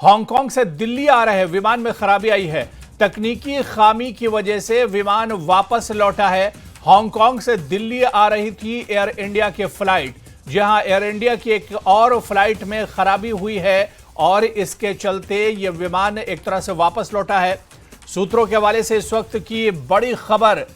Hong Kong से दिल्ली आ रहे विमान में खराबी आई है। तकनीकी खामी की वजह से विमान वापस लौटा है। हांगकांग से दिल्ली आ रही थी एयर इंडिया की फ्लाइट, जहां एयर इंडिया की एक और फ्लाइट में खराबी हुई है और इसके चलते यह विमान एक तरह से वापस लौटा है। सूत्रों के हवाले से इस वक्त की बड़ी खबर,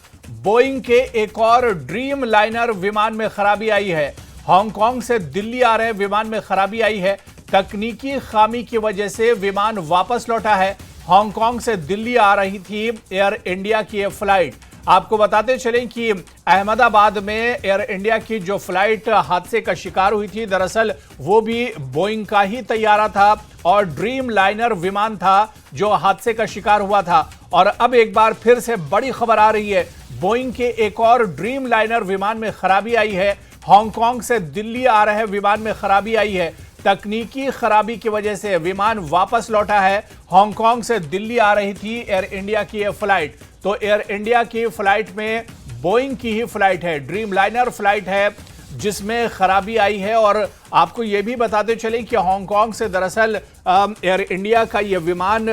बोइंग के एक और ड्रीम लाइनर विमान में खराबी आई है। हांगकांग से दिल्ली आ रहे विमान में खराबी आई है। तकनीकी खामी की वजह से विमान वापस लौटा है। हांगकांग से दिल्ली आ रही थी एयर इंडिया की यह फ्लाइट। आपको बताते चलें कि अहमदाबाद में एयर इंडिया की जो फ्लाइट हादसे का शिकार हुई थी, दरअसल वो भी बोइंग का ही तैयारा था और ड्रीम लाइनर विमान था जो हादसे का शिकार हुआ था। और अब एक बार फिर से बड़ी खबर आ रही है, बोइंग के एक और ड्रीम लाइनर विमान में खराबी आई है। हांगकांग से दिल्ली आ रहे विमान में खराबी आई है। तकनीकी खराबी की वजह से विमान वापस लौटा है। हांगकांग से दिल्ली आ रही थी एयर इंडिया की यह फ्लाइट। तो एयर इंडिया की फ्लाइट में बोइंग की ही फ्लाइट है, ड्रीम लाइनर फ्लाइट है जिसमें खराबी आई है। और आपको यह भी बताते चले कि हांगकांग से दरअसल एयर इंडिया का यह विमान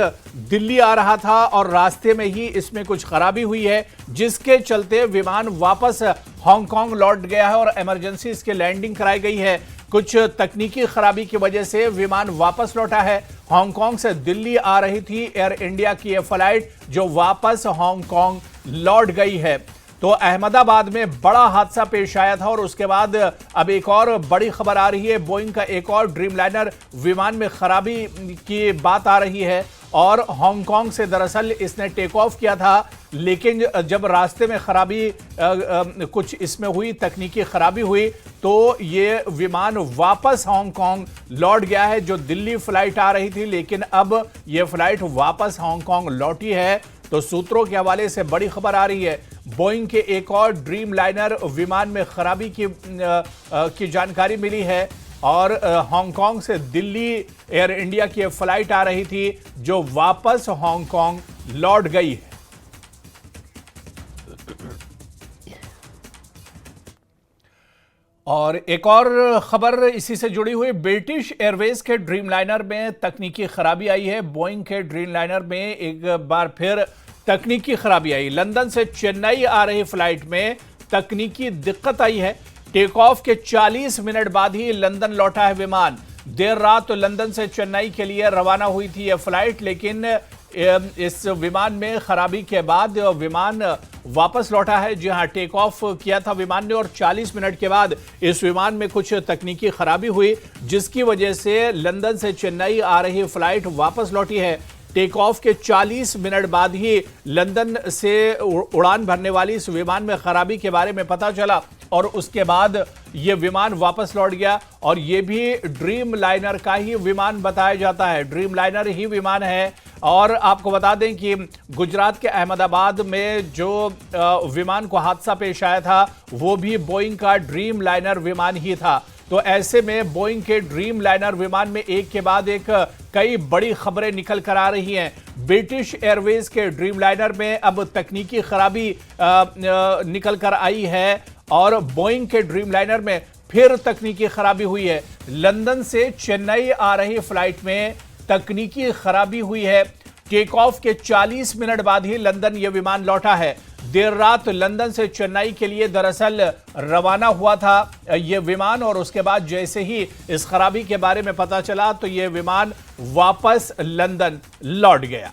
दिल्ली आ रहा था और रास्ते में ही इसमें कुछ खराबी हुई है, जिसके चलते विमान वापस हांगकांग लौट गया है और इमरजेंसी इसकी लैंडिंग कराई गई है। कुछ तकनीकी खराबी की वजह से विमान वापस लौटा है। हांगकांग से दिल्ली आ रही थी एयर इंडिया की यह फ्लाइट जो वापस हांगकांग लौट गई है। तो अहमदाबाद में बड़ा हादसा पेश आया था और उसके बाद अब एक और बड़ी खबर आ रही है, बोइंग का एक और ड्रीम लाइनर विमान में खराबी की बात आ रही है। और हांगकांग से दरअसल इसने टेक ऑफ किया था, लेकिन जब रास्ते में खराबी कुछ इसमें हुई, तकनीकी खराबी हुई, तो ये विमान वापस हांगकांग लौट गया है। जो दिल्ली फ्लाइट आ रही थी, लेकिन अब ये फ्लाइट वापस हांगकांग लौटी है। तो सूत्रों के हवाले से बड़ी खबर आ रही है, बोइंग के एक और ड्रीम लाइनर विमान में खराबी की जानकारी मिली है और हांगकांग से दिल्ली एयर इंडिया की फ्लाइट आ रही थी जो वापस हांगकांग लौट गई है। और एक और खबर इसी से जुड़ी हुई, ब्रिटिश एयरवेज के ड्रीम लाइनर में तकनीकी खराबी आई है। बोइंग के ड्रीम लाइनर में एक बार फिर तकनीकी खराबी आई। लंदन से चेन्नई आ रही फ्लाइट में तकनीकी दिक्कत आई है। टेक ऑफ के 40 मिनट बाद ही लंदन लौटा है विमान। देर रात तो लंदन से चेन्नई के लिए रवाना हुई थी यह फ्लाइट, लेकिन इस विमान में खराबी के बाद विमान वापस लौटा है। जी हां, टेक ऑफ किया था विमान ने और 40 मिनट के बाद इस विमान में कुछ तकनीकी खराबी हुई, जिसकी वजह से लंदन से चेन्नई आ रही फ्लाइट वापस लौटी है। टेक ऑफ के 40 मिनट बाद ही लंदन से उड़ान भरने वाली इस विमान में खराबी के बारे में पता चला और उसके बाद यह विमान वापस लौट गया। और यह भी ड्रीम लाइनर का ही विमान बताया जाता है, ड्रीम लाइनर ही विमान है। और आपको बता दें कि गुजरात के अहमदाबाद में जो विमान को हादसा पेश आया था, वो भी बोइंग का ड्रीम लाइनर विमान ही था। तो ऐसे में बोइंग के ड्रीम लाइनर विमान में एक के बाद एक कई बड़ी खबरें निकल कर आ रही हैं। ब्रिटिश एयरवेज के ड्रीम लाइनर में अब तकनीकी खराबी निकल कर आई है और बोइंग के ड्रीम लाइनर में फिर तकनीकी खराबी हुई है। लंदन से चेन्नई आ रही फ्लाइट में तकनीकी खराबी हुई है। टेक ऑफ के 40 मिनट बाद ही लंदन यह विमान लौटा है। देर रात लंदन से चेन्नई के लिए दरअसल रवाना हुआ था यह विमान और उसके बाद जैसे ही इस खराबी के बारे में पता चला तो यह विमान वापस लंदन लौट गया।